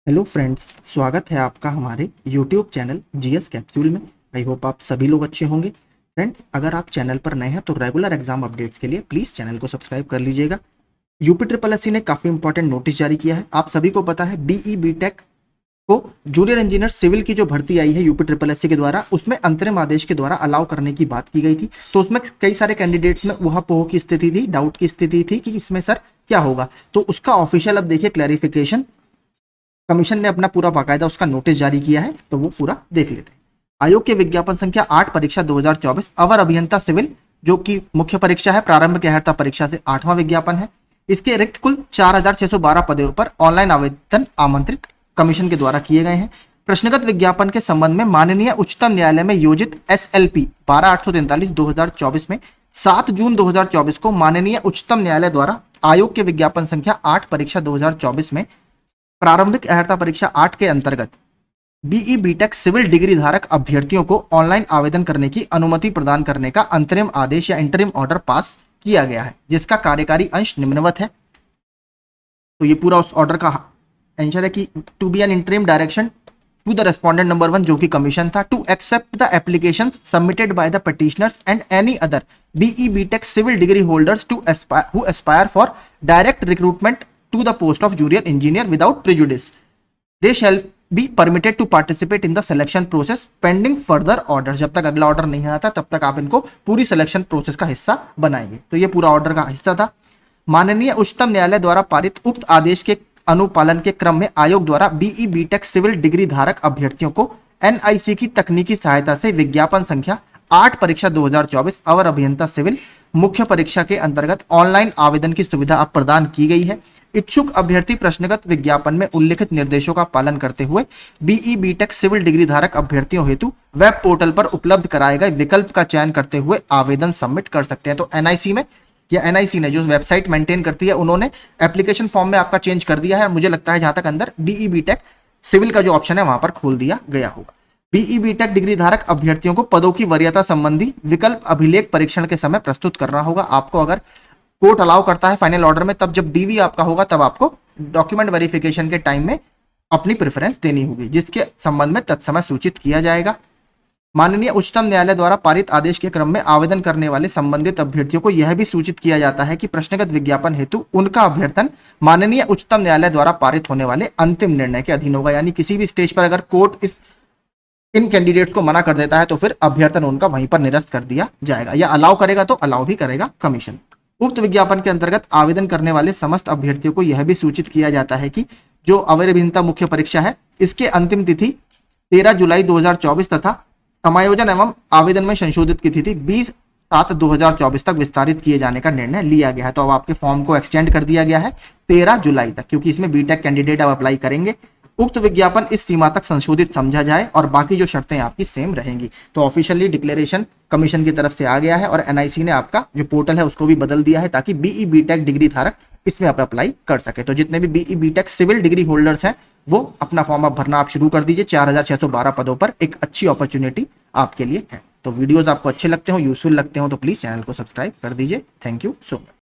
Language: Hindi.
हेलो फ्रेंड्स, स्वागत है आपका हमारे यूट्यूब चैनल जीएस कैप्सूल में। आई होप आप सभी लोग अच्छे होंगे। फ्रेंड्स, अगर आप चैनल पर नए हैं तो रेगुलर एग्जाम अपडेट्स के लिए प्लीज़ चैनल को सब्सक्राइब कर लीजिएगा। यूपी ट्रिपल एससी ने काफ़ी इंपॉर्टेंट नोटिस जारी किया है। आप सभी को पता है बीई बीटेक को जूनियर इंजीनियर सिविल की जो भर्ती आई है यूपी ट्रिपल एससी के द्वारा, उसमें अंतरिम आदेश के द्वारा अलाउ करने की बात की गई थी। तो उसमें कई सारे कैंडिडेट्स में वह पोह की स्थिति थी, डाउट की स्थिति थी कि इसमें सर क्या होगा। तो उसका ऑफिशियल अब देखिए क्लैरिफिकेशन कमीशन ने अपना पूरा बाकायदा उसका नोटिस जारी किया है, तो वो पूरा देख लेते हैं। आयोग के विज्ञापन संख्या 8 परीक्षा 2024 अवर अभियंता सिविल, जो कि मुख्य परीक्षा है, प्रारंभिक अर्हता परीक्षा से 8वां विज्ञापन है। इसके अतिरिक्त कुल 4612 पदों पर ऑनलाइन आवेदन आमंत्रित कमीशन के द्वारा किए गए हैं। प्रश्नगत विज्ञापन के संबंध में माननीय उच्चतम न्यायालय में योजित SLP 12843/2024 में 7 जून 2024 को माननीय उच्चतम न्यायालय द्वारा आयोग के विज्ञापन संख्या 8 परीक्षा 2024 में प्रारंभिक अर्हता परीक्षा 8 के अंतर्गत बीई बीटेक सिविल डिग्री धारक अभ्यर्थियों को ऑनलाइन आवेदन करने की अनुमति प्रदान करने का अंतरिम आदेश या इंटरिम ऑर्डर पास किया गया है, जिसका कार्यकारी अंश निम्नवत है। तो ये पूरा उस ऑर्डर का आंसर है कि to be an interim direction to the respondent number 1, जो कि कमीशन था, to accept the applications submitted by the petitioners and any other BE BTech civil degree holders who aspire for direct recruitment to the post of junior engineer without prejudice. They shall be permitted to participate in the selection process pending further orders. जब तक अगला ऑर्डर नहीं आता तब तक आप इनको पूरी सिलेक्शन प्रोसेस का हिस्सा बनाएंगे। तो ये पूरा ऑर्डर का हिस्सा था। माननीय उच्चतम न्यायालय द्वारा पारित उक्त आदेश के अनुपालन के क्रम में आयोग द्वारा बीई बीटेक सिविल डिग्री धारक अभ्यर्थियों को एनआईसी की तकनीकी सहायता से विज्ञापन संख्या 8 परीक्षा 2024 अवर अभियंता सिविल मुख्य परीक्षा के अंतर्गत ऑनलाइन आवेदन की सुविधा अब प्रदान की गई है। इच्छुक अभ्यर्थी प्रश्नगत विज्ञापन में उल्लिखित निर्देशों का पालन करते हुए बीई बीटेक सिविल डिग्री धारक अभ्यर्थियों हेतु वेब पोर्टल पर उपलब्ध कराए गए विकल्प का चयन करते हुए आवेदन सबमिट कर सकते हैं। तो एनआईसी में या एनआईसी ने जो वेबसाइट मेंटेन करती है, उन्होंने एप्लीकेशन फॉर्म में आपका चेंज कर दिया है। मुझे लगता है जहां तक अंदर बीई बीटेक सिविल का जो ऑप्शन है वहां पर खोल दिया गया होगा। बीई बीटेक डिग्री धारक अभ्यर्थियों को पदों की वरीयता संबंधी विकल्प अभिलेख परीक्षण के समय प्रस्तुत करना होगा। आपको अगर कोर्ट अलाउ करता है फाइनल ऑर्डर में, तब जब डीवी आपका होगा तब आपको डॉक्यूमेंट वेरिफिकेशन के टाइम में अपनी प्रेफरेंस देनी होगी, जिसके संबंध में तत्समय सूचित किया जाएगा। माननीय उच्चतम न्यायालय द्वारा पारित आदेश के क्रम में आवेदन करने वाले संबंधित अभ्यर्थियों को यह भी सूचित किया जाता है कि प्रश्नगत विज्ञापन हेतु उनका अभ्यर्थन माननीय उच्चतम न्यायालय द्वारा पारित होने वाले अंतिम निर्णय के अधीन होगा। यानी किसी भी स्टेज पर अगर कोर्ट इन कैंडिडेट्स को मना कर देता है तो फिर अभ्यर्थन उनका वहीं पर निरस्त कर दिया जाएगा, या अलाउ करेगा तो अलाउ भी करेगा कमीशन। उक्त विज्ञापन के अंतर्गत आवेदन करने वाले समस्त अभ्यर्थियों को यह भी सूचित किया जाता है कि जो अवर अभियंता मुख्य परीक्षा है, इसके अंतिम तिथि 13 जुलाई 2024 तथा समायोजन एवं आवेदन में संशोधित की तिथि 20/7/2024 तक विस्तारित किए जाने का निर्णय लिया गया है। तो अब आपके फॉर्म को एक्सटेंड कर दिया गया है 13 जुलाई तक, क्योंकि इसमें बीटेक कैंडिडेट अब अप्लाई करेंगे। उक्त विज्ञापन इस सीमा तक संशोधित समझा जाए और बाकी जो शर्तें आपकी सेम रहेंगी। तो ऑफिशियली डिक्लेरेशन कमीशन की तरफ से आ गया है और एनआईसी ने आपका जो पोर्टल है उसको भी बदल दिया है, ताकि बीई बीटेक डिग्री धारक इसमें आप अप्लाई कर सके। तो जितने भी BE BTech civil degree holders हैं वो अपना फॉर्म अब भरना आप शुरू कर दीजिए। 4612 पदों पर एक अच्छी अपॉर्चुनिटी आपके लिए है। तो वीडियोज आपको अच्छे लगते हो, यूजफुल लगते हो, तो प्लीज चैनल को सब्सक्राइब कर दीजिए। Thank you so much.